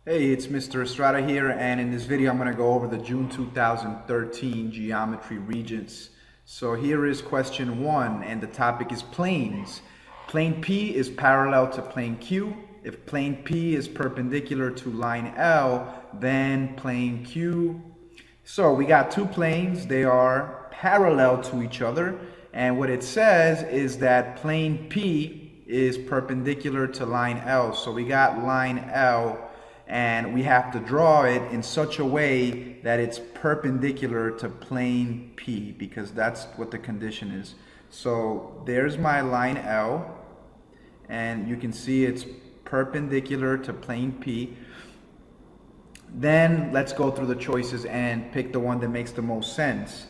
Hey, it's Mr. Estrada here, and in this video I'm going to go over the June 2013 Geometry Regents. So here is question 1, and the topic is planes. Plane P is parallel to plane Q. If plane P is perpendicular to line L, then plane Q. So we got two planes, they are parallel to each other, and what it says is that plane P is perpendicular to line L. So we got line L, and we have to draw it in such a way that it's perpendicular to plane P, because that's what the condition is. So there's my line L, and you can see it's perpendicular to plane P. Then let's go through the choices and pick the one that makes the most sense.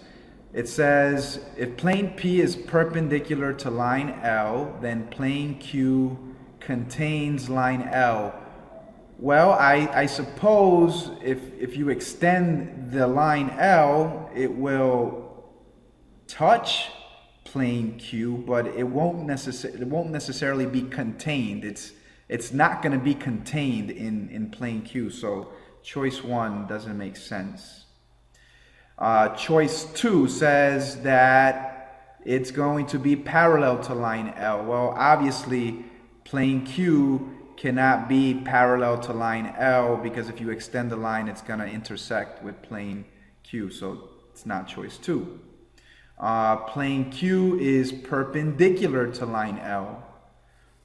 It says if plane P is perpendicular to line L, then plane Q contains line L. Well, I suppose if you extend the line L, it will touch plane Q, but it won't necessarily be contained. It's not going to be contained in plane Q. So choice 1 doesn't make sense. Choice 2 says that it's going to be parallel to line L. Well, obviously plane Q cannot be parallel to line L, because if you extend the line, it's going to intersect with plane Q, so it's not choice 2. Plane Q is perpendicular to line L.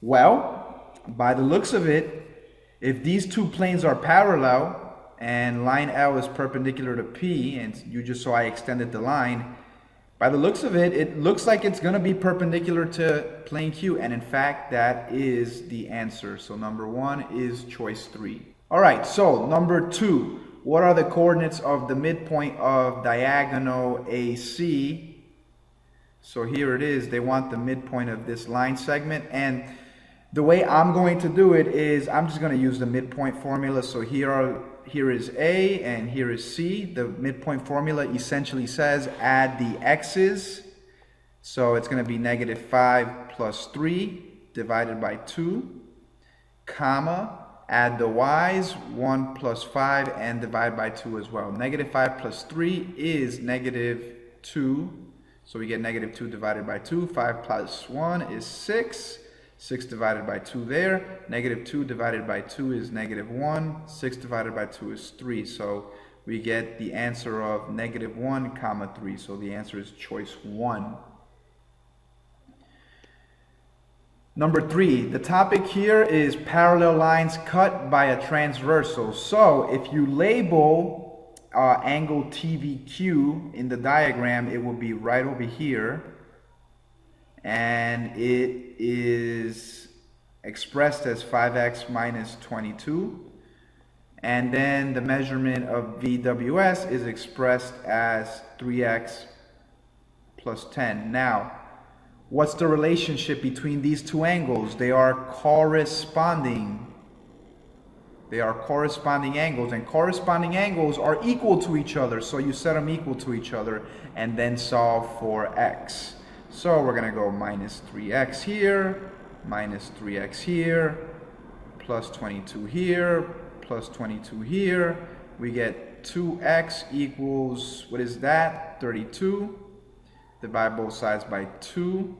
Well, by the looks of it, if these two planes are parallel and line L is perpendicular to P, and you just saw I extended the line, by the looks of it, it looks like it's going to be perpendicular to plane Q, and in fact, that is the answer. So number 1 is choice 3. All right, so number 2, what are the coordinates of the midpoint of diagonal AC? So here it is. They want the midpoint of this line segment, and the way I'm going to do it is I'm just going to use the midpoint formula. So here is A and here is C. The midpoint formula essentially says add the x's. So it's going to be -5 plus 3 divided by 2, comma, add the y's, 1 plus 5, and divide by 2 as well. -5 plus 3 is -2. So we get -2 divided by 2. 5 plus 1 is 6. 6 divided by 2 there. -2 divided by 2 is -1. 6 divided by 2 is 3. So we get the answer of -1 comma 3. So the answer is choice 1. Number 3, the topic here is parallel lines cut by a transversal. So if you label angle TVQ in the diagram, it will be right over here, and it is expressed as 5x minus 22, and then the measurement of VWS is expressed as 3x plus 10. Now, what's the relationship between these two angles? They are corresponding. They are corresponding angles, and corresponding angles are equal to each other. So you set them equal to each other and then solve for x. So we're going to go minus 3x here, minus 3x here, plus 22 here, plus 22 here. We get 2x equals, what is that? 32. Divide both sides by 2.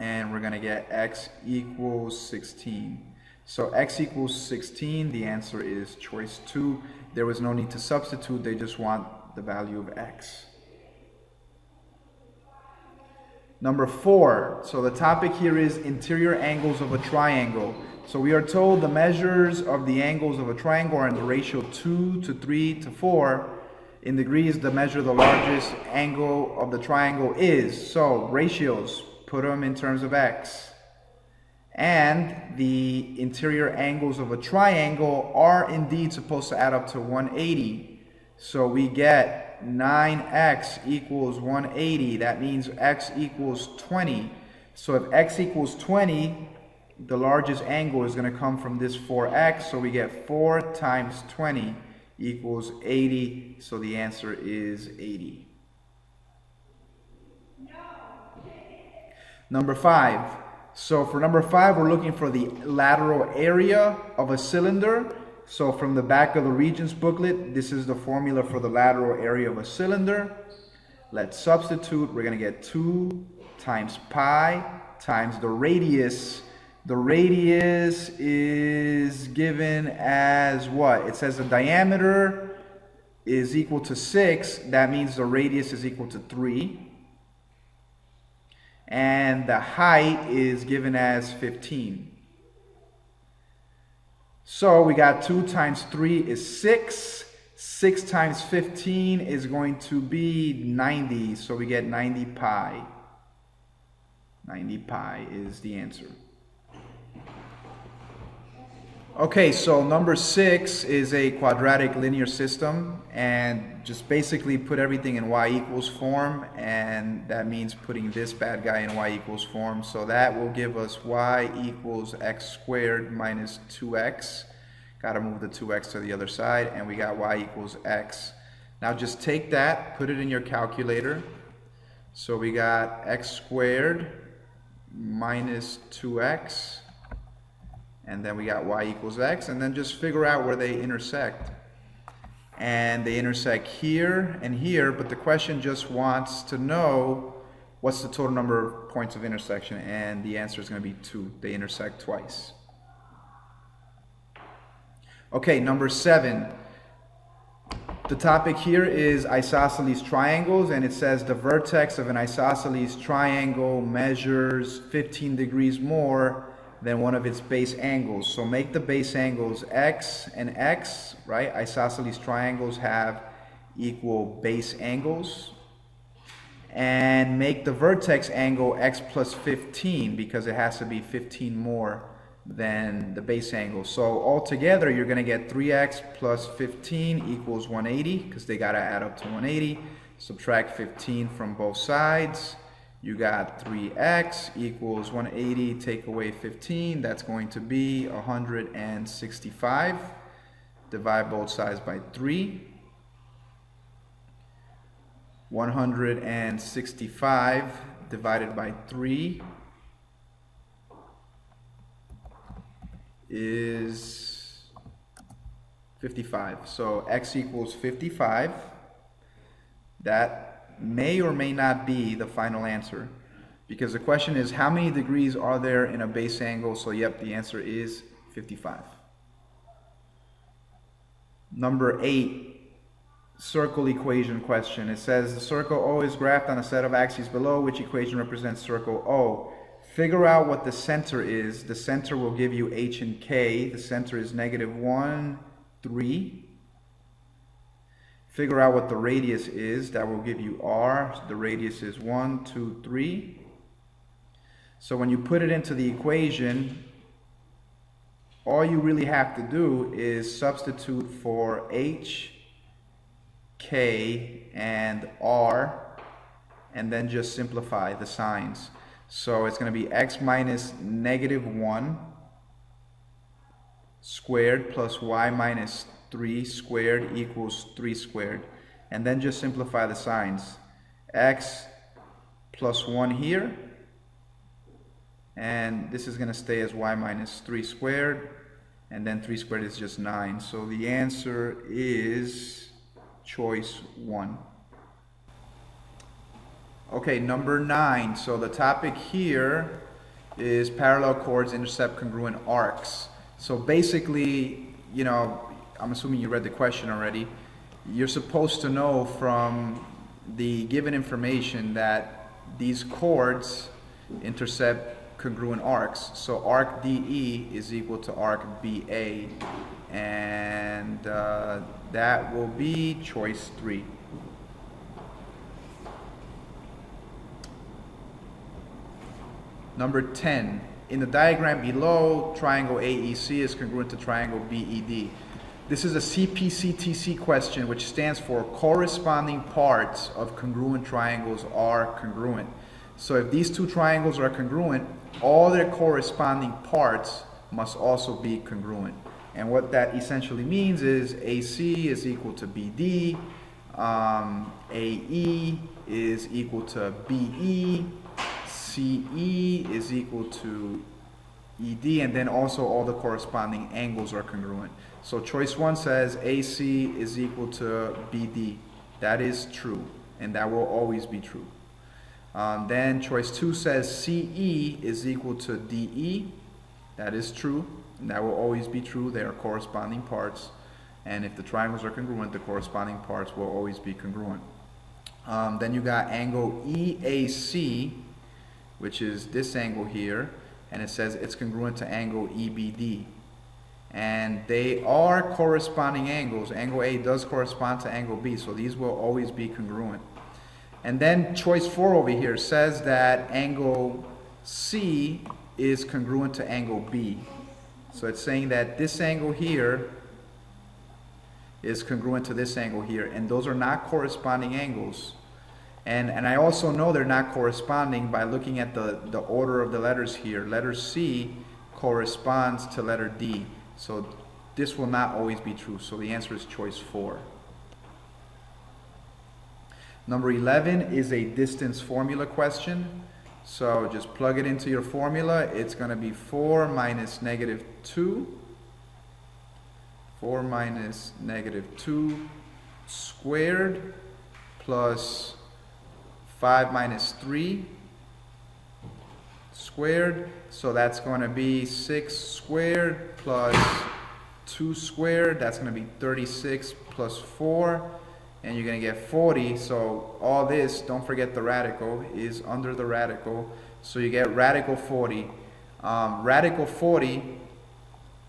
And we're going to get x equals 16. So x equals 16, the answer is choice 2. There was no need to substitute, they just want the value of x. Number 4, so the topic here is interior angles of a triangle. So we are told the measures of the angles of a triangle are in the ratio 2 to 3 to 4. In degrees, the measure of the largest angle of the triangle is. So ratios, put them in terms of x. And the interior angles of a triangle are indeed supposed to add up to 180. So we get 9x equals 180. That means x equals 20. So if x equals 20, the largest angle is going to come from this 4x. So we get 4 times 20 equals 80. So the answer is 80. Number 5. So for number 5, we're looking for the lateral area of a cylinder. So from the back of the Regents booklet, this is the formula for the lateral area of a cylinder. Let's substitute. We're going to get 2 times pi times the radius. The radius is given as what? It says the diameter is equal to 6. That means the radius is equal to 3. And the height is given as 15. So we got 2 times 3 is 6. 6 times 15 is going to be 90. So we get 90 pi. 90 pi is the answer. Okay, so number 6 is a quadratic linear system, and just basically put everything in y equals form, and that means putting this bad guy in y equals form. So that will give us y equals x squared minus 2x. Got to move the 2x to the other side, and we got y equals x. Now just take that, put it in your calculator. So we got x squared minus 2x. And then we got y equals x, and then just figure out where they intersect. And they intersect here and here, but the question just wants to know what's the total number of points of intersection, and the answer is going to be 2. They intersect twice. Okay, number 7. The topic here is isosceles triangles, and it says the vertex of an isosceles triangle measures 15 degrees more than one of its base angles. So make the base angles x and x, right? Isosceles triangles have equal base angles. And make the vertex angle x plus 15, because it has to be 15 more than the base angle. So altogether you're going to get 3x plus 15 equals 180, because they got to add up to 180. Subtract 15 from both sides. You got 3x equals 180, take away 15, that's going to be 165. Divide both sides by 3. 165 divided by 3 is 55. So x equals 55. That may or may not be the final answer, because the question is how many degrees are there in a base angle. So yep, the answer is 55. Number 8, circle equation question. It says the circle O is graphed on a set of axes below. Which equation represents circle O? Figure out what the center is. The center will give you h and k. The center is -1, 3. Figure out what the radius is. That will give you r. The radius is 1, 2, 3. So when you put it into the equation, all you really have to do is substitute for h, k, and r, and then just simplify the signs. So it's going to be x minus -1 squared plus y minus 3 squared equals 3 squared. And then just simplify the signs. X plus 1 here. And this is going to stay as y minus 3 squared. And then 3 squared is just 9. So the answer is choice 1. Okay, number 9. So the topic here is parallel chords intercept congruent arcs. So basically, you know, I'm assuming you read the question already. You're supposed to know from the given information that these chords intercept congruent arcs. So arc DE is equal to arc BA, and that will be choice 3. Number 10. In the diagram below, triangle AEC is congruent to triangle BED. This is a CPCTC question, which stands for corresponding parts of congruent triangles are congruent. So if these two triangles are congruent, all their corresponding parts must also be congruent. And what that essentially means is AC is equal to BD, AE is equal to BE, CE is equal to ED, and then also all the corresponding angles are congruent. So choice 1 says AC is equal to BD. That is true, and that will always be true. Then choice 2 says CE is equal to DE. That is true, and that will always be true. They are corresponding parts, and if the triangles are congruent, the corresponding parts will always be congruent. Then you got angle EAC, which is this angle here, and it says it's congruent to angle EBD. And they are corresponding angles. Angle A does correspond to angle B, so these will always be congruent. And then choice 4 over here says that angle C is congruent to angle B. So it's saying that this angle here is congruent to this angle here, and those are not corresponding angles. And I also know they're not corresponding by looking at the order of the letters here. Letter C corresponds to letter D. So this will not always be true. So the answer is choice 4. Number 11 is a distance formula question. So just plug it into your formula. It's going to be 4 minus negative 2. 4 minus negative 2 squared plus 5 minus 3 squared. So that's going to be 6 squared plus 2 squared. That's going to be 36 plus 4. And you're going to get 40. So all this, don't forget the radical, is under the radical. So you get radical 40. Radical 40,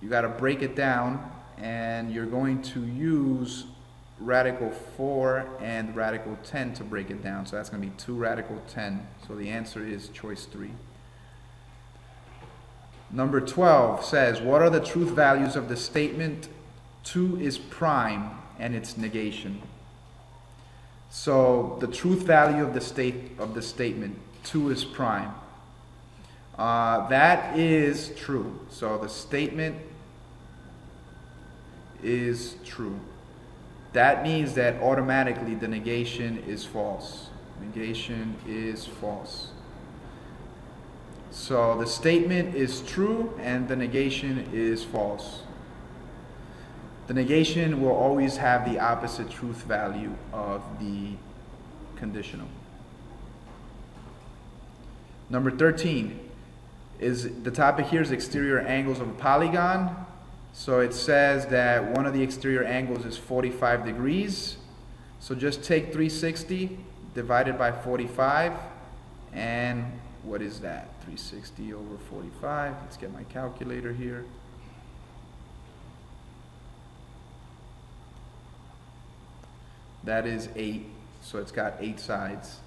you got to break it down. And you're going to use radical 4 and radical 10 to break it down. So that's going to be 2 radical 10. So the answer is choice 3. Number 12 says, what are the truth values of the statement 2 is prime and its negation? So the truth value of the statement 2 is prime. That is true. So the statement is true. That means that automatically the negation is false. Negation is false. So the statement is true and the negation is false. The negation will always have the opposite truth value of the conditional. Number 13 is the topic here is exterior angles of a polygon. So it says that one of the exterior angles is 45 degrees. So just take 360 divided by 45, and what is that? 360 over 45. Let's get my calculator here. That is 8. So it's got 8 sides.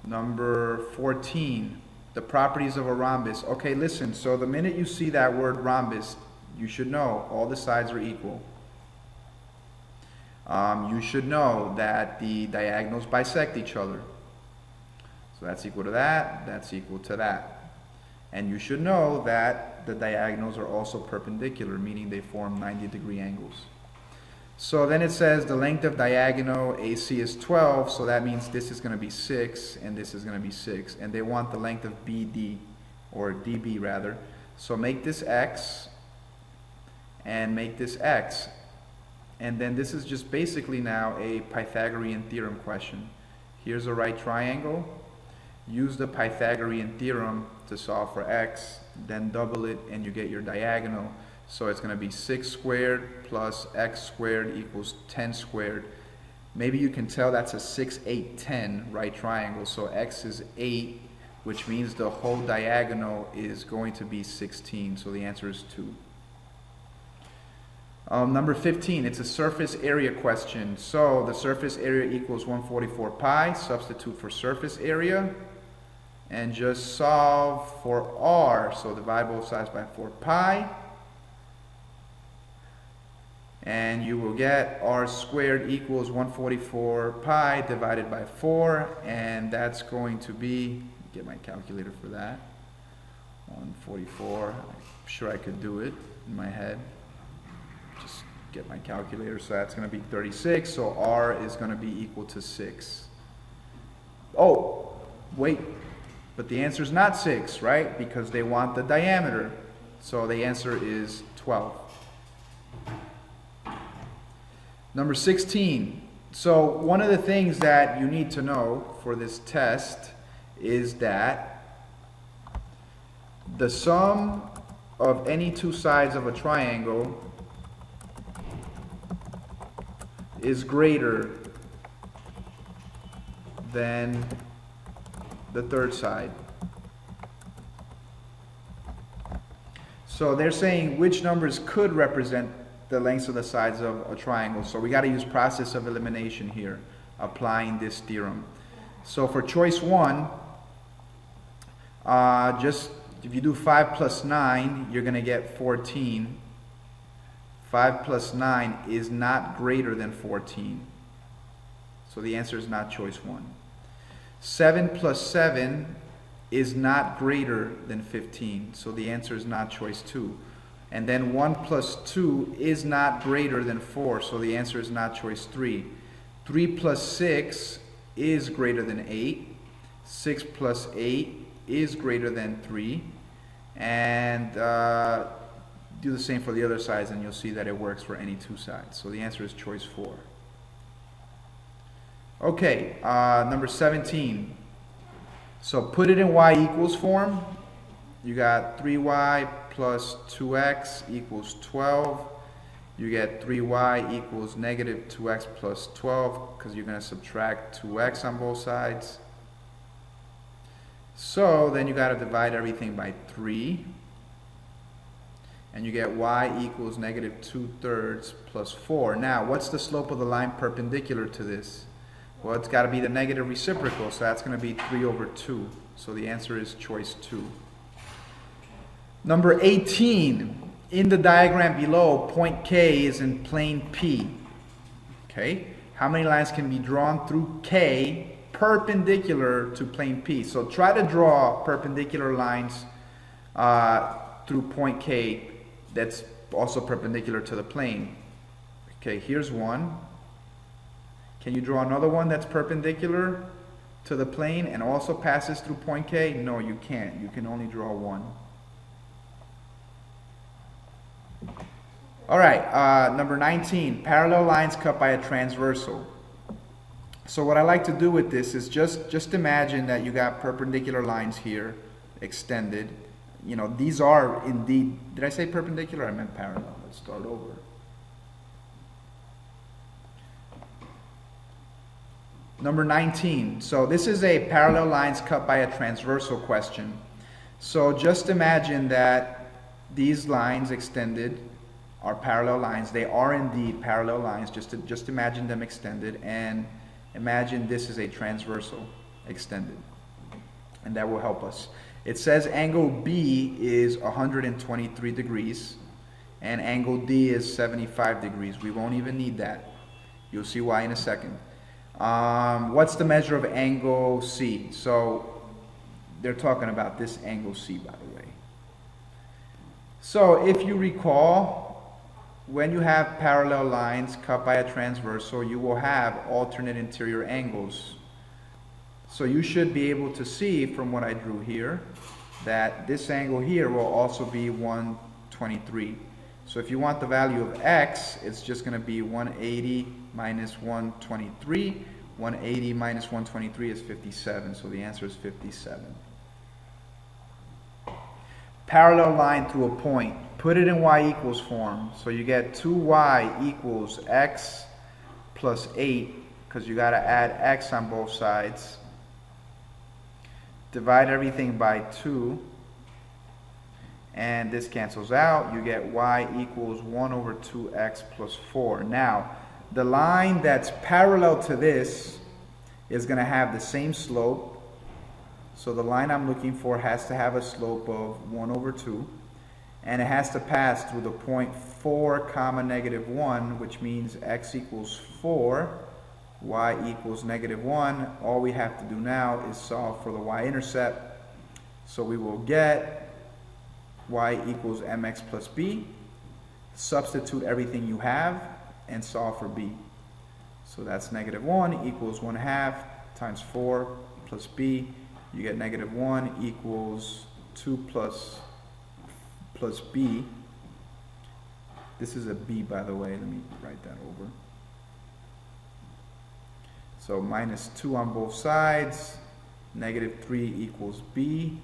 Number 14. The properties of a rhombus. Okay, listen, so the minute you see that word rhombus, you should know all the sides are equal. You should know that the diagonals bisect each other. So that's equal to that, that's equal to that. And you should know that the diagonals are also perpendicular, meaning they form 90-degree angles. So then it says the length of diagonal AC is 12, so that means this is going to be 6 and this is going to be 6. And they want the length of BD, or DB rather. So make this X and make this X. And then this is just basically now a Pythagorean theorem question. Here's a right triangle. Use the Pythagorean theorem to solve for X, then double it and you get your diagonal. So it's going to be 6 squared plus x squared equals 10 squared. Maybe you can tell that's a 6, 8, 10 right triangle. So x is 8, which means the whole diagonal is going to be 16. So the answer is 2. Number 15, it's a surface area question. So the surface area equals 144 pi. Substitute for surface area and just solve for r. So divide both sides by 4 pi. And you will get r squared equals 144 pi divided by 4, and that's going to be, get my calculator for that, 144, I'm sure I could do it in my head, just get my calculator, so that's going to be 36, so r is going to be equal to 6. Oh, wait, But the answer is not 6, right? Because they want the diameter. So the answer is 12. Number 16. So one of the things that you need to know for this test is that the sum of any two sides of a triangle is greater than the third side. So they're saying which numbers could represent the lengths of the sides of a triangle. So we got to use process of elimination here, applying this theorem. So for choice 1, just if you do 5 plus 9, you're going to get 14. 5 plus 9 is not greater than 14. So the answer is not choice 1. 7 plus 7 is not greater than 15. So the answer is not choice 2. And then 1 plus 2 is not greater than 4. So the answer is not choice 3. 3 plus 6 is greater than 8. 6 plus 8 is greater than 3. And do the same for the other sides and you'll see that it works for any two sides. So the answer is choice 4. Okay, number 17. So put it in y equals form. You got 3y plus 2x equals 12. You get 3y equals negative 2x plus 12 because you're going to subtract 2x on both sides. So then you got to divide everything by 3. And you get y equals negative 2/3 plus 4. Now, what's the slope of the line perpendicular to this? Well, it's got to be the negative reciprocal, so that's going to be 3 over 2. So the answer is choice 2. Number 18. In the diagram below, point K is in plane P. Okay? How many lines can be drawn through K perpendicular to plane P? So try to draw perpendicular lines through point K that's also perpendicular to the plane. Okay, here's one. Can you draw another one that's perpendicular to the plane and also passes through point K? No, you can't. You can only draw one. All right, number 19, parallel lines cut by a transversal. So what I like to do with this is just imagine that you got perpendicular lines here, extended. You know, these are indeed, did I say perpendicular? I meant parallel. Let's start over. Number 19. So this is a parallel lines cut by a transversal question. So just imagine that these lines extended are parallel lines. They are indeed parallel lines. Just imagine them extended, and imagine this is a transversal extended. And that will help us. It says angle B is 123 degrees and angle D is 75 degrees. We won't even need that. You'll see why in a second. What's the measure of angle C? So they're talking about this angle C, by the way. So if you recall, when you have parallel lines cut by a transversal, you will have alternate interior angles. So you should be able to see from what I drew here that this angle here will also be 123. So if you want the value of x, it's just going to be 180 minus 123. 180 minus 123 is 57. So the answer is 57. Parallel line through a point. Put it in y equals form. So you get 2y equals x plus 8 because you got to add x on both sides. Divide everything by 2, and this cancels out. You get y equals 1 over 2x plus 4. Now, the line that's parallel to this is going to have the same slope. So the line I'm looking for has to have a slope of 1 over 2. And it has to pass through the point 4 comma negative 1, which means x equals 4. Y equals negative 1. All we have to do now is solve for the y-intercept. So we will get y equals mx plus b. Substitute everything you have and solve for b. So that's negative 1 equals 1/2 times 4 plus b you get negative 1 equals 2 plus b. This is a b, by the way. Let me write that over. So minus 2 on both sides. Negative 3 equals b.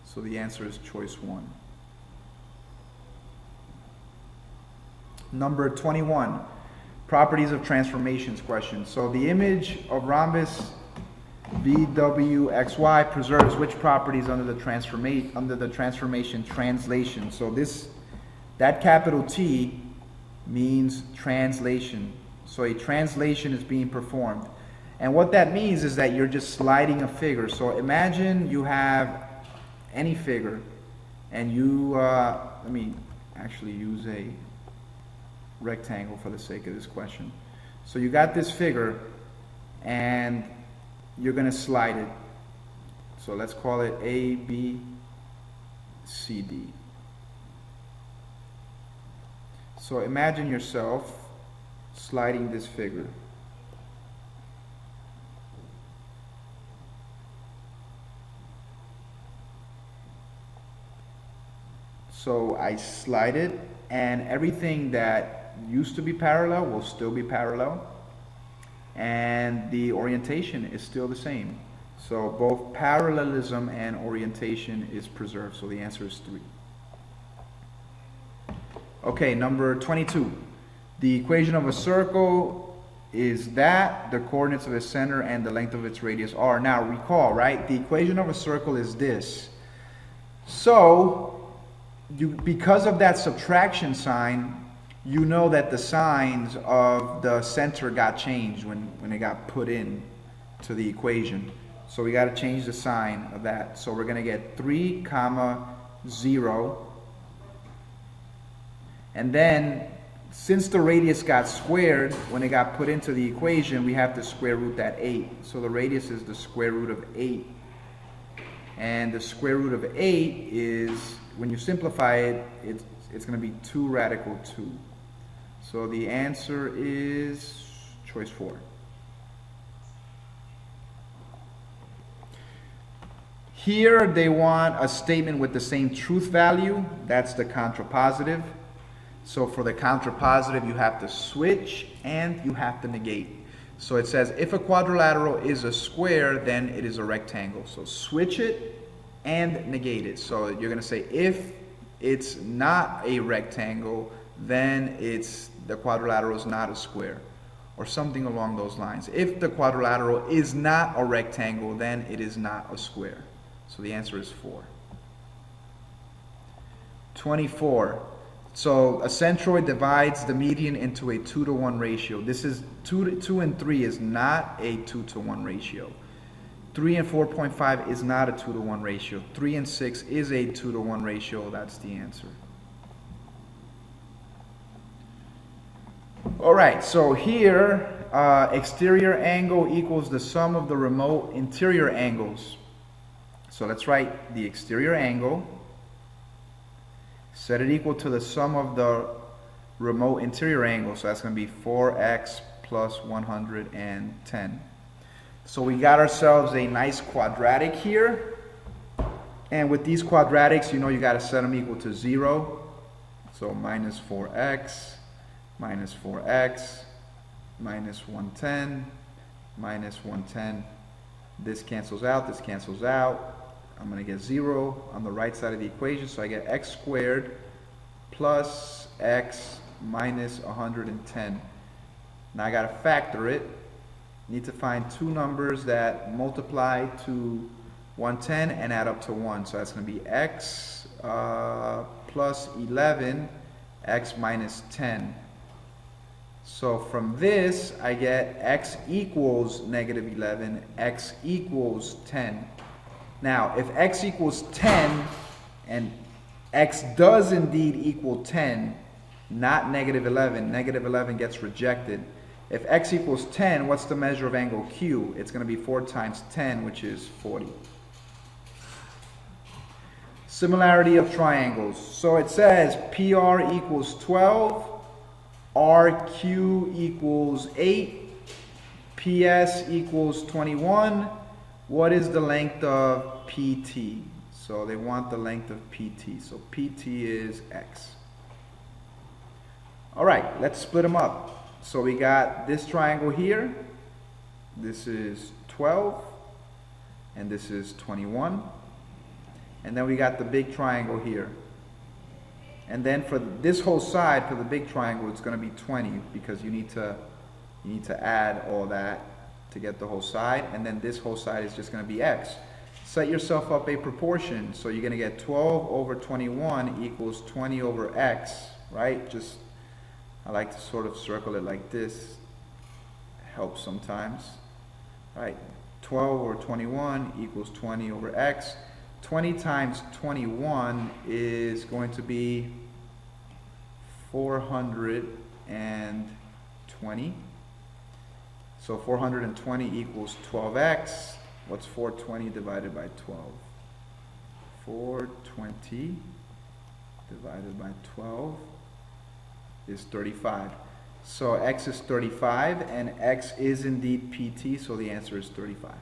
So the answer is choice 1. Number 21, properties of transformations question. So the image of rhombus VWXY preserves which properties under the transformation translation? So that capital T means translation. So a translation is being performed. And what that means is that you're just sliding a figure. So imagine you have any figure and you, let me actually use a rectangle for the sake of this question. So you got this figure and you're going to slide it. So let's call it A, B, C, D. So imagine yourself sliding this figure. So I slide it, and everything that used to be parallel will still be parallel, and the orientation is still the same. So both parallelism and orientation is preserved. So the answer is 3. Okay, number 22. The equation of a circle is that the coordinates of its center and the length of its radius are. Now recall, right? The equation of a circle is this. So because of that subtraction sign, you know that the signs of the center got changed when it got put in to the equation. So we got to change the sign of that. So we're going to get 3, 0. And then, since the radius got squared when it got put into the equation, we have to square root that 8. So the radius is the square root of 8. And the square root of 8 is, when you simplify it, it's going to be 2 radical 2. So the answer is choice 4. Here they want a statement with the same truth value. That's the contrapositive. So for the contrapositive, you have to switch and you have to negate. So it says if a quadrilateral is a square, then it is a rectangle. So switch it and negate it. So you're going to say if it's not a rectangle, then the quadrilateral is not a square, or something along those lines. If the quadrilateral is not a rectangle, then it is not a square. So the answer is 4. 24. So a centroid divides the median into a 2-to-1 ratio. This is 2 and 3 is not a 2-to-1 ratio. 3 and 4.5 is not a 2-to-1 ratio. 3 and 6 is a 2-to-1 ratio. That's the answer. All right, so here, exterior angle equals the sum of the remote interior angles. So let's write the exterior angle. Set it equal to the sum of the remote interior angle. So that's going to be 4x plus 110. So we got ourselves a nice quadratic here. And with these quadratics, you know you got to set them equal to 0. So minus 4x, minus 4x, minus 110, minus 110. This cancels out, this cancels out. I'm going to get 0 on the right side of the equation. So I get x squared plus x minus 110. Now I got to factor it. Need to find two numbers that multiply to 110 and add up to 1. So that's going to be x plus 11, x minus 10. So from this, I get x equals negative 11, x equals 10. Now, if x equals 10, and x does indeed equal 10, not negative 11, negative 11 gets rejected. If x equals 10, what's the measure of angle Q? It's going to be 4 times 10, which is 40. Similarity of triangles. So it says PR equals 12, RQ equals 8, PS equals 21, What is the length of PT? So they want the length of PT. So PT is X. All right, let's split them up. So we got this triangle here. This is 12. And this is 21. And then we got the big triangle here. And then for this whole side, for the big triangle, it's going to be 20 because you need to add all that to get the whole side. And then this whole side is just going to be X. Set yourself up a proportion. So you're going to get 12 over 21 equals 20 over X, right? Just, I like to sort of circle it like this. Helps sometimes, right? 12 over 21 equals 20 over X. 20 times 21 is going to be 420. So 420 equals 12x. What's 420 divided by 12? 420 divided by 12 is 35. So x is 35 and x is indeed PT, so the answer is 35.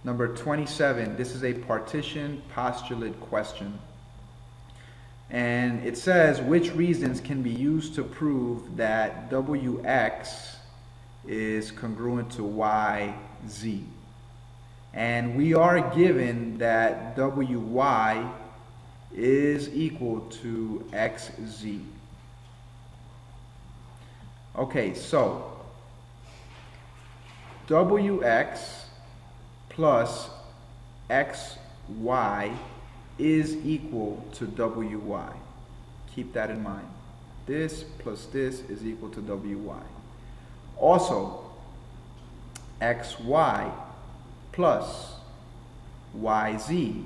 Number 27, this is a partition postulate question. And it says, which reasons can be used to prove that Wx is congruent to YZ? And we are given that Wy is equal to XZ. Okay, so Wx plus xy is equal to wy. Keep that in mind. This plus this is equal to wy. Also, xy plus yz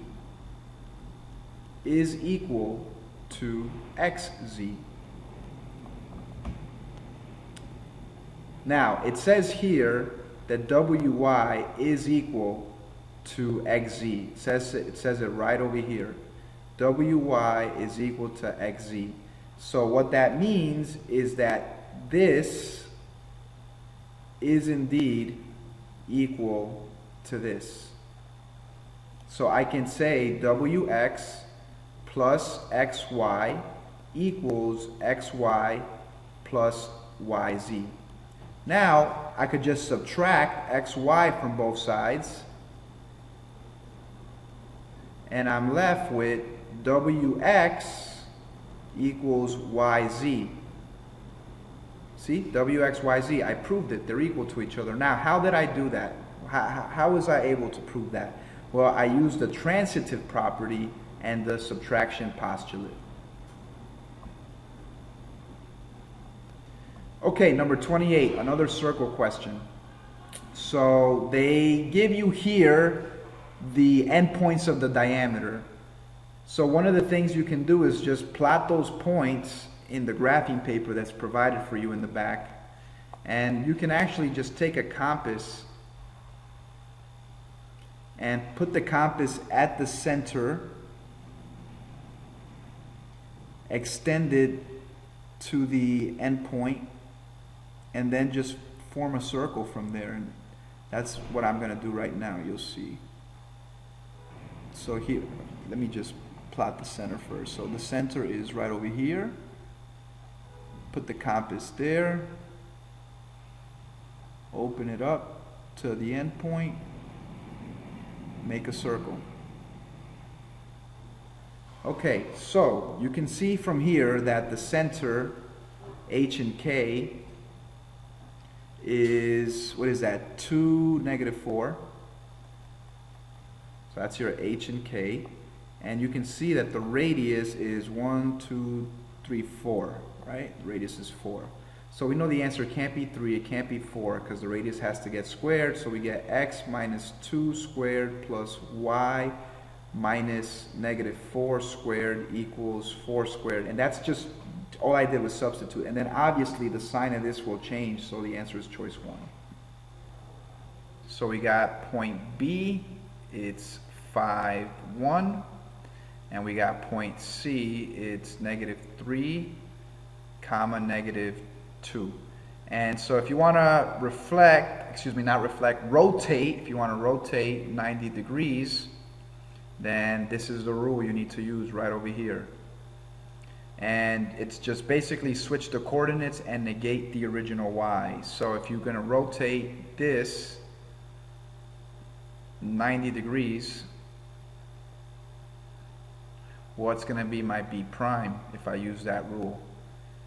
is equal to xz. Now, it says here that wy is equal to xz. It says it right over here. Wy is equal to xz. So what that means is that this is indeed equal to this. So I can say wx plus xy equals xy plus yz. Now, I could just subtract xy from both sides, and I'm left with wx equals yz. See, wx, yz, I proved it. They're equal to each other. Now, how did I do that? How was I able to prove that? Well, I used the transitive property and the subtraction postulate. Okay, number 28, another circle question. So they give you here the endpoints of the diameter. So one of the things you can do is just plot those points in the graphing paper that's provided for you in the back. And you can actually just take a compass and put the compass at the center, extend it to the endpoint, and then just form a circle from there. And that's what I'm going to do right now. You'll see. So here, let me just plot the center first. So the center is right over here. Put the compass there. Open it up to the endpoint. Make a circle. Okay, so you can see from here that the center, H and K, is, what is that, 2, -4. So that's your H and K. And you can see that the radius is 1, 2, 3, 4, right? The radius is 4. So we know the answer can't be 3, it can't be 4, because the radius has to get squared. So we get x minus 2 squared plus y minus -4 squared equals 4 squared. And that's just, all I did was substitute. And then obviously the sign of this will change, so the answer is choice 1. So we got point B, it's 5, 1. And we got point C, it's -3, comma, -2. And so if you want to rotate, if you want to rotate 90 degrees, then this is the rule you need to use right over here. And it's just basically switch the coordinates and negate the original y. So if you're going to rotate this 90 degrees, what's going to be my b prime if I use that rule?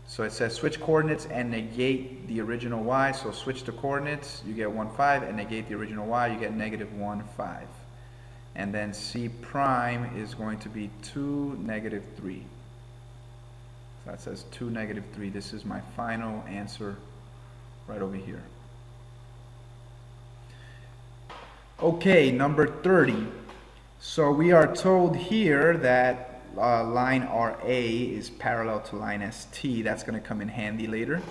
So it says switch coordinates and negate the original y. So switch the coordinates, you get 1, 5, and negate the original y, you get negative 1, 5. And then c prime is going to be 2, negative 3. So that says 2, negative 3. This is my final answer right over here. Okay, number 30. So we are told here that line RA is parallel to line ST. That's going to come in handy later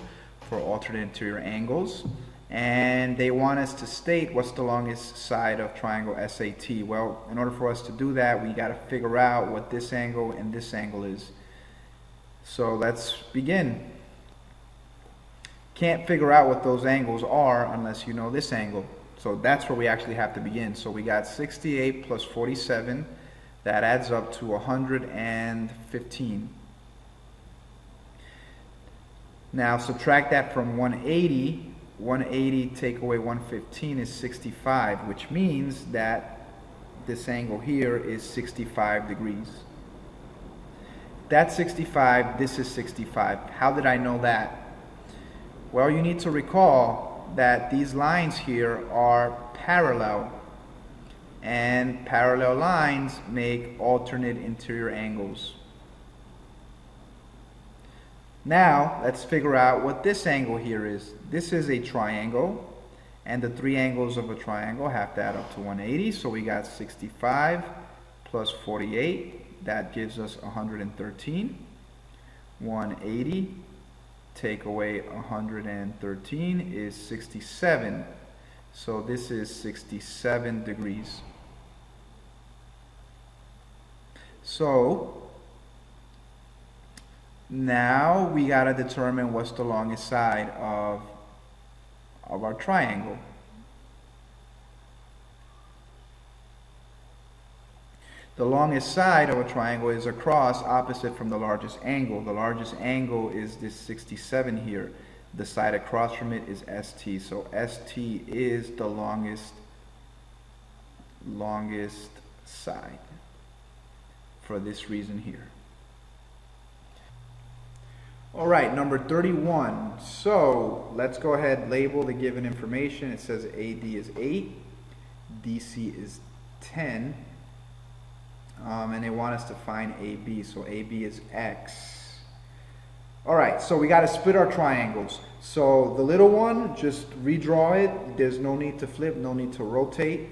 for alternate interior angles. And they want us to state what's the longest side of triangle SAT. Well, in order for us to do that, we got to figure out what this angle and this angle is. So let's begin. Can't figure out what those angles are unless you know this angle. So that's where we actually have to begin. So we got 68 plus 47. That adds up to 115. Now subtract that from 180. 180 take away 115 is 65, which means that this angle here is 65 degrees. That's 65, this is 65. How did I know that? Well, you need to recall that these lines here are parallel. And parallel lines make alternate interior angles. Now, let's figure out what this angle here is. This is a triangle, and the three angles of a triangle have to add up to 180. So we got 65 plus 48. That gives us 113. 180 take away 113 is 67. So this is 67 degrees. So now we got to determine what's the longest side of our triangle. The longest side of a triangle is across opposite from the largest angle. The largest angle is this 67 here. The side across from it is ST. So ST is the longest side for this reason here. All right, number 31. So let's go ahead, label the given information. It says AD is 8, DC is 10, and they want us to find AB. So AB is X. All right, so we got to split our triangles. So the little one, just redraw it. There's no need to flip, no need to rotate.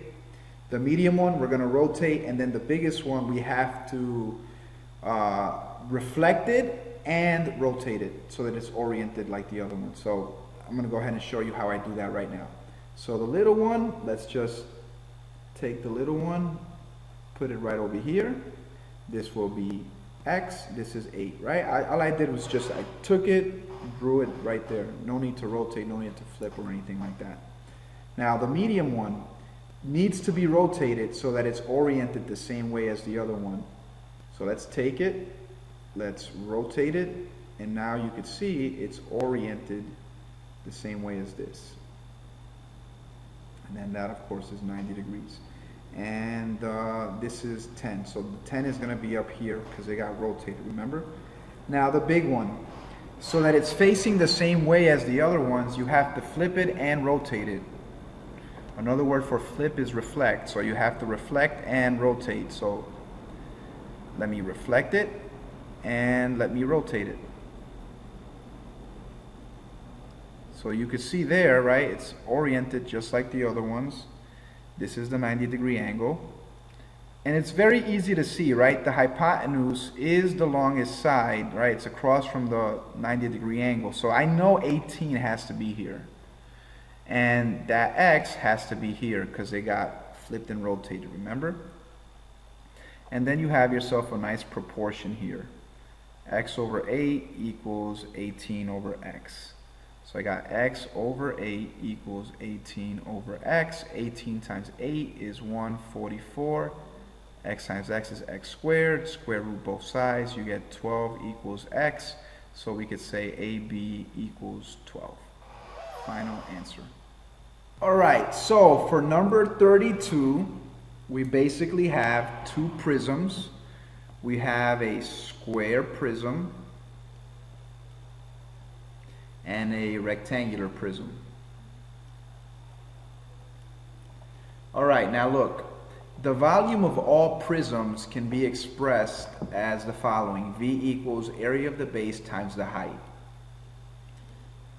The medium one, we're going to rotate, and then the biggest one, we have to reflect it and rotate it so that it's oriented like the other one. So I'm going to go ahead and show you how I do that right now. So the little one, let's just take the little one, put it right over here. This will be X, this is 8, right? All I did was just, I took it, drew it right there. No need to rotate, no need to flip or anything like that. Now the medium one needs to be rotated so that it's oriented the same way as the other one. So let's take it, let's rotate it, and now you can see it's oriented the same way as this. And then that, of course, is 90 degrees. And this is 10. So the 10 is going to be up here because they got rotated, remember? Now the big one. So that it's facing the same way as the other ones, you have to flip it and rotate it. Another word for flip is reflect. So you have to reflect and rotate. So let me reflect it and let me rotate it. So you can see there, right? It's oriented just like the other ones. This is the 90-degree angle. And it's very easy to see, right? The hypotenuse is the longest side, right? It's across from the 90-degree angle. So I know 18 has to be here. And that X has to be here because they got flipped and rotated, remember? And then you have yourself a nice proportion here. X over 8 equals 18 over X. So I got x over 8 equals 18 over x. 18 times 8 is 144. X times x is x squared. Square root both sides. You get 12 equals x. So we could say AB equals 12. Final answer. All right, so for number 32, we basically have two prisms. We have a square prism and a rectangular prism. All right, now look, the volume of all prisms can be expressed as the following. V equals area of the base times the height.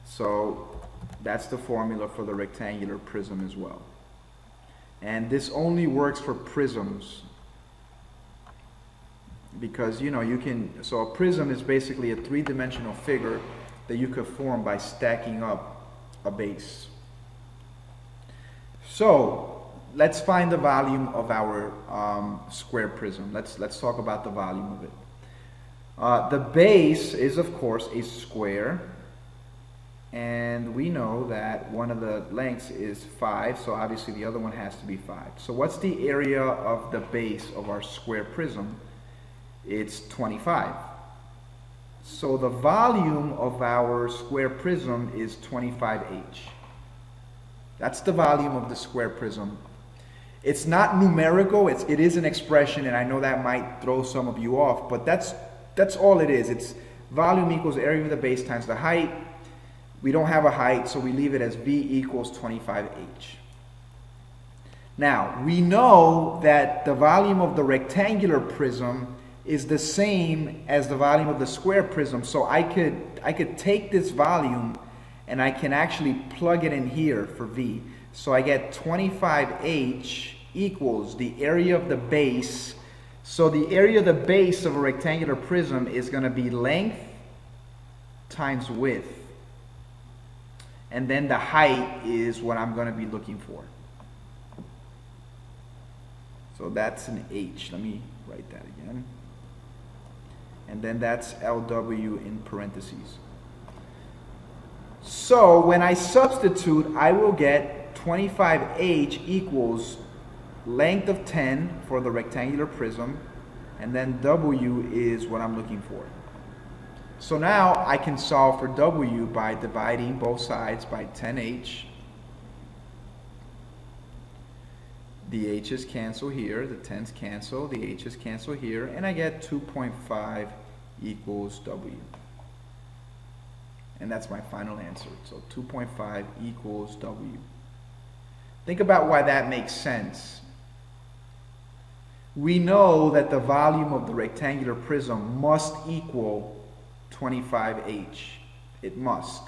So that's the formula for the rectangular prism as well. And this only works for prisms because, you know, you can, so a prism is basically a three-dimensional figure that you could form by stacking up a base. So let's find the volume of our square prism. Let's talk about the volume of it. The base is, of course, a square. And we know that one of the lengths is 5, so obviously the other one has to be 5. So what's the area of the base of our square prism? It's 25. So the volume of our square prism is 25H. That's the volume of the square prism. It's not numerical, it is an expression, and I know that might throw some of you off, but that's all it is. It's volume equals area of the base times the height. We don't have a height, so we leave it as V equals 25H. Now, we know that the volume of the rectangular prism is the same as the volume of the square prism, so I could take this volume and I can actually plug it in here for V. So I get 25H equals the area of the base. So the area of the base of a rectangular prism is going to be length times width. And then the height is what I'm going to be looking for. So that's an H. Let me write that again. And then that's LW in parentheses. So when I substitute, I will get 25H equals length of 10 for the rectangular prism. And then W is what I'm looking for. So now I can solve for W by dividing both sides by 10H. The H's cancel here, the 10's cancel, the H's cancel here, and I get 2.5 equals W. And that's my final answer. So 2.5 equals W. Think about why that makes sense. We know that the volume of the rectangular prism must equal 25H. It must.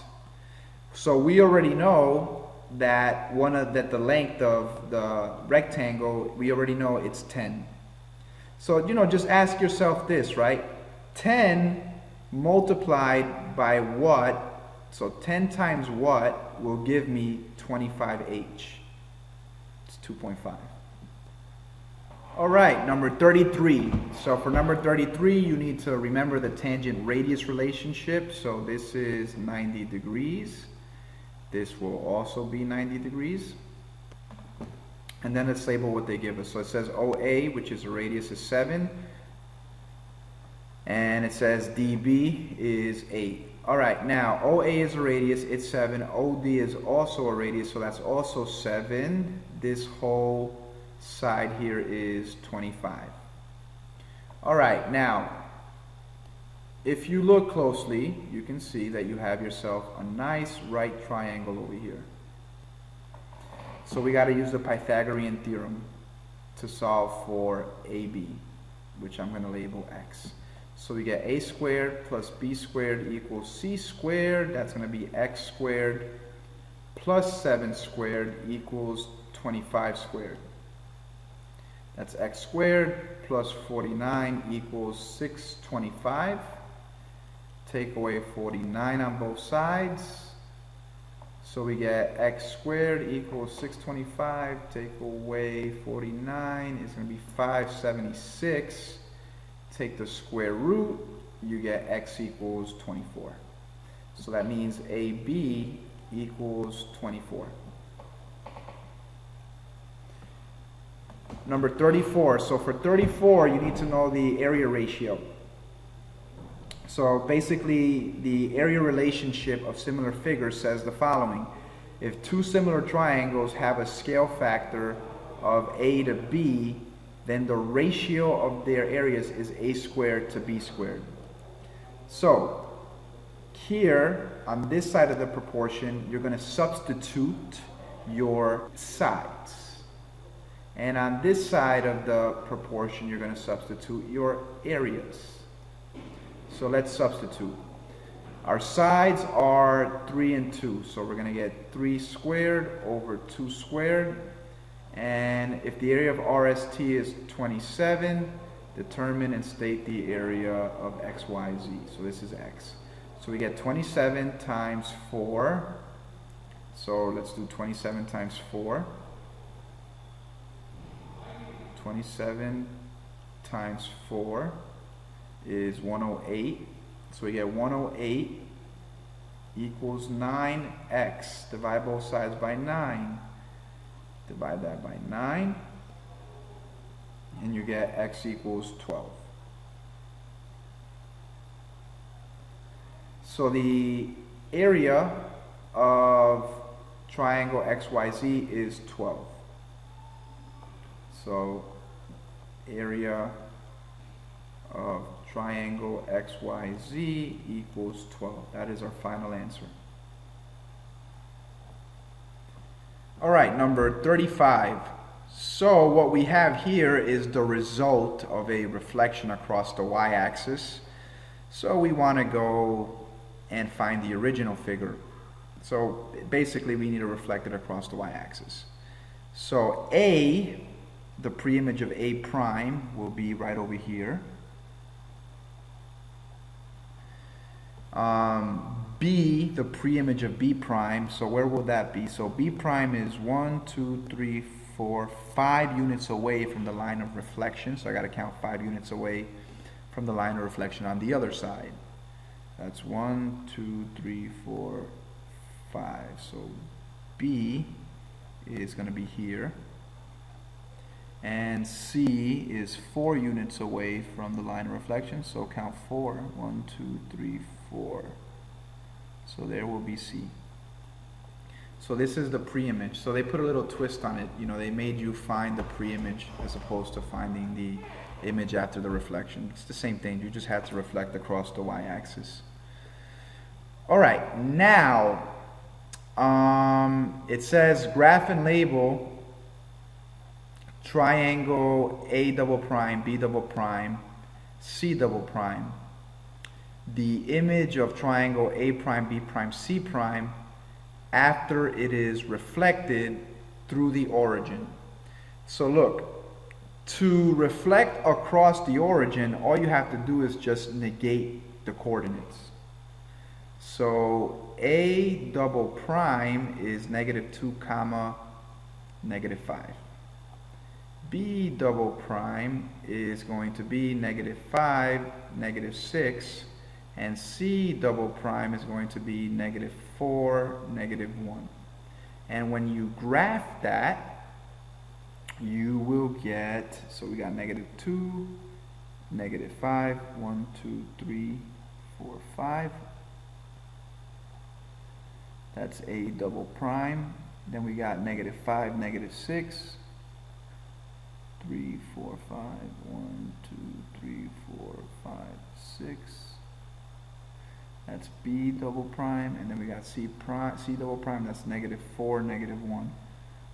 So we already know that the length of the rectangle, we already know it's 10. So, you know, just ask yourself this, right? 10 multiplied by what? So 10 times what will give me 25H? It's 2.5. All right, number 33. So for number 33, you need to remember the tangent radius relationship. So this is 90 degrees. This will also be 90 degrees. And then let's label what they give us. So it says OA, which is a radius, is 7. And it says DB is 8. All right, now OA is a radius, it's 7. OD is also a radius, so that's also 7. This whole side here is 25. All right, now if you look closely, you can see that you have yourself a nice right triangle over here. So we got to use the Pythagorean theorem to solve for AB, which I'm going to label X. So we get A squared plus B squared equals C squared. That's going to be X squared plus 7 squared equals 25 squared. That's X squared plus 49 equals 625. Take away 49 on both sides. So we get X squared equals 625. Take away 49 is going to be 576. Take the square root. You get X equals 24. So that means AB equals 24. Number 34. So for 34, you need to know the area ratio. So basically, the area relationship of similar figures says the following. If two similar triangles have a scale factor of A to B, then the ratio of their areas is A squared to B squared. So here, on this side of the proportion, you're going to substitute your sides. And on this side of the proportion, you're going to substitute your areas. So let's substitute. Our sides are 3 and 2. So we're going to get 3 squared over 2 squared. And if the area of RST is 27, determine and state the area of XYZ. So this is X. So we get 27 times 4. So let's do 27 times 4. 27 times 4 is 108. So we get 108 equals 9x. Divide both sides by 9. Divide that by 9. And you get x equals 12. So the area of triangle XYZ is 12. So area of triangle XYZ equals 12. That is our final answer. All right, number 35. So what we have here is the result of a reflection across the y-axis. So we want to go and find the original figure. So basically we need to reflect it across the y-axis. So A, the preimage of A prime, will be right over here. B, the preimage of B prime, so where will that be? So B prime is 1, 2, 3, 4, 5 units away from the line of reflection. So I got to count 5 units away from the line of reflection on the other side. That's 1, 2, 3, 4, 5. So B is going to be here. And C is 4 units away from the line of reflection. So count 4. 1, 2, 3, 4. So there will be C. So this is the preimage. So they put a little twist on it. You know, they made you find the preimage as opposed to finding the image after the reflection. It's the same thing. You just had to reflect across the y-axis. All right. Now, it says graph and label triangle A double prime, B double prime, C double prime. The image of triangle A prime, B prime, C prime after it is reflected through the origin. So look, to reflect across the origin, all you have to do is just negate the coordinates. So A double prime is -2 comma -5. B double prime is going to be -5, -6, and C double prime is going to be -4, -1. And when you graph that, you will get, so we got -2, -5, 1, 2, 3, 4, 5. That's A double prime. Then we got -5, -6. 3, 4, 5, 1, 2, 3, 4, 5, 6. That's B double prime, and then we got C double prime. That's -4, -1.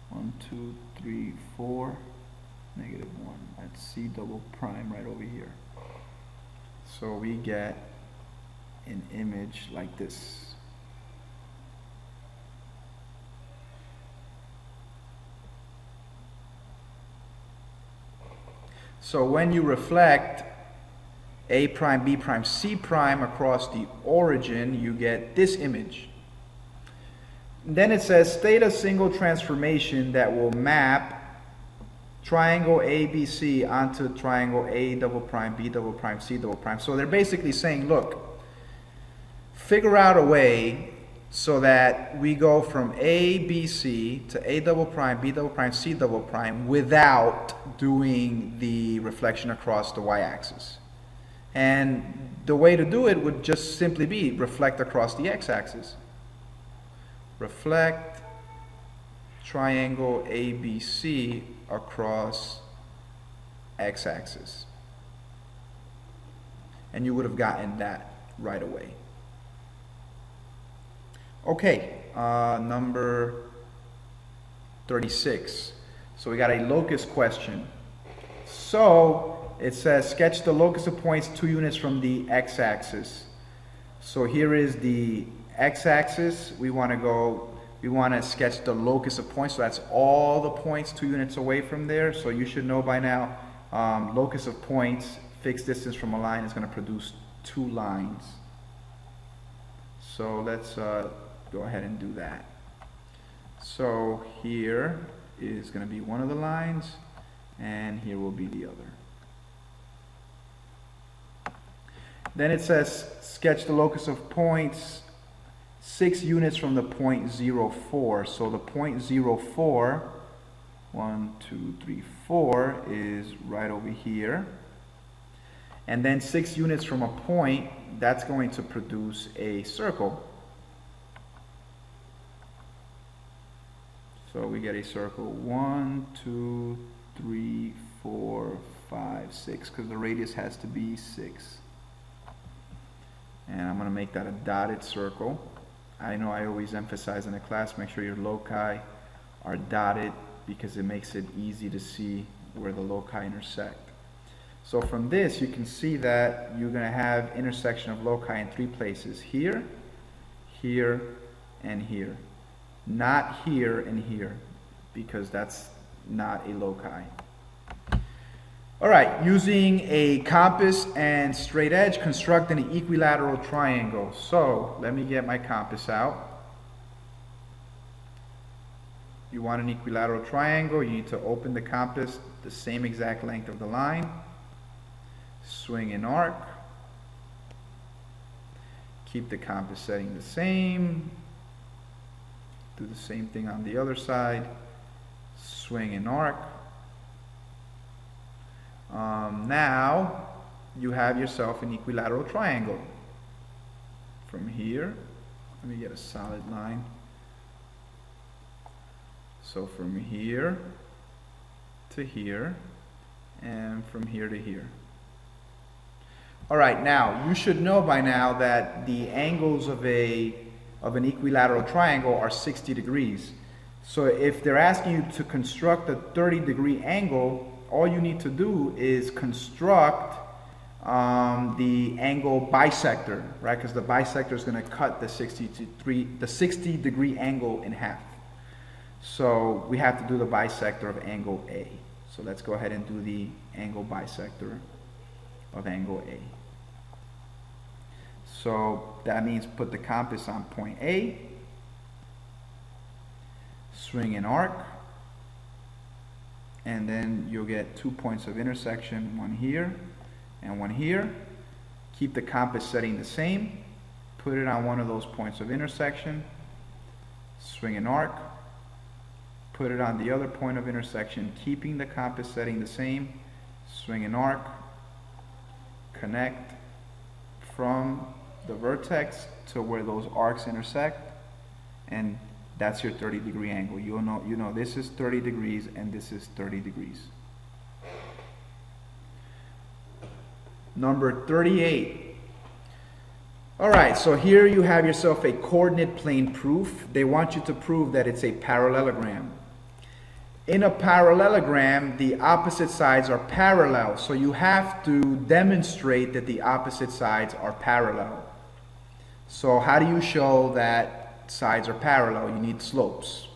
1, 2, 3, 4, -1. That's C double prime right over here. So we get an image like this. So when you reflect A prime, B prime, C prime across the origin, you get this image. Then it says state a single transformation that will map triangle ABC onto triangle A double prime, B double prime, C double prime. So they're basically saying, look, figure out a way so that we go from A, B, C to A double prime, B double prime, C double prime without doing the reflection across the y-axis. And the way to do it would just simply be reflect across the x-axis. Reflect triangle ABC across x-axis. And you would have gotten that right away. Okay, number 36. So we got a locus question. So it says sketch the locus of points 2 units from the x-axis. So here is the x-axis. We want to sketch the locus of points. So that's all the points 2 units away from there. So you should know by now, locus of points, fixed distance from a line, is going to produce 2 lines. So let's go ahead and do that. So here is going to be one of the lines, and here will be the other. Then it says sketch the locus of points 6 units from the point 0, 4. So the point 0, 4, 1, 2, 3, 4 is right over here. And then 6 units from a point, that's going to produce a circle. So we get a circle 1, 2, 3, 4, 5, 6, because the radius has to be 6. And I'm going to make that a dotted circle. I know I always emphasize in the class, make sure your loci are dotted because it makes it easy to see where the loci intersect. So from this, you can see that you're going to have intersection of loci in 3 places. Here, here, and here. Not here and here, because that's not a loci. All right, using a compass and straight edge, construct an equilateral triangle. So let me get my compass out. You want an equilateral triangle, you need to open the compass the same exact length of the line. Swing an arc. Keep the compass setting the same. Do the same thing on the other side. Swing an arc. Now you have yourself an equilateral triangle. From here, let me get a solid line. So from here to here, and from here to here. All right, now you should know by now that the angles of an equilateral triangle are 60 degrees. So if they're asking you to construct a 30-degree angle, all you need to do is construct the angle bisector, right? Because the bisector is going to cut the 60-degree angle in half. So we have to do the bisector of angle A. So let's go ahead and do the angle bisector of angle A. So that means put the compass on point A, swing an arc, and then you'll get 2 points of intersection, one here and one here. Keep the compass setting the same, put it on one of those points of intersection, swing an arc, put it on the other point of intersection, keeping the compass setting the same, swing an arc, connect from the vertex to where those arcs intersect, and that's your 30-degree angle. You know this is 30 degrees and this is 30 degrees. Number 38. All right, so here you have yourself a coordinate plane proof. They want you to prove that it's a parallelogram. In a parallelogram, the opposite sides are parallel, so you have to demonstrate that the opposite sides are parallel. So how do you show that sides are parallel? You need slopes.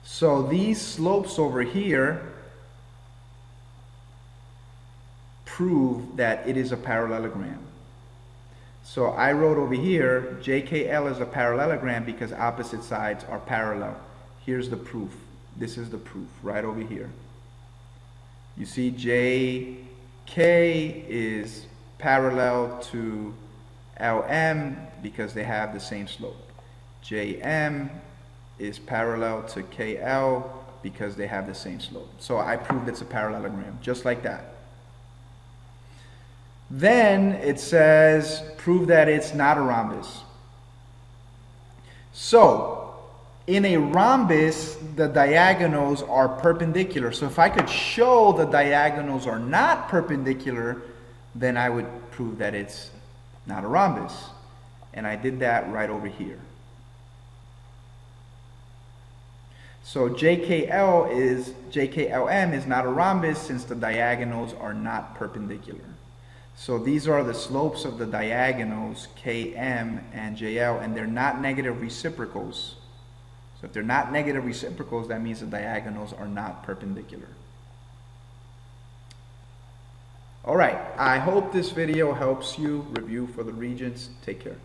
So these slopes over here prove that it is a parallelogram. So I wrote over here, JKL is a parallelogram because opposite sides are parallel. Here's the proof. This is the proof right over here. You see JK is parallel to LM because they have the same slope. JM is parallel to KL because they have the same slope. So I proved it's a parallelogram, just like that. Then it says, prove that it's not a rhombus. So, in a rhombus, the diagonals are perpendicular. So if I could show the diagonals are not perpendicular, then I would prove that it's not a rhombus. And I did that right over here. So JKLM is not a rhombus since the diagonals are not perpendicular. So these are the slopes of the diagonals, KM and JL, and they're not negative reciprocals. So if they're not negative reciprocals, that means the diagonals are not perpendicular. All right, I hope this video helps you review for the Regents. Take care.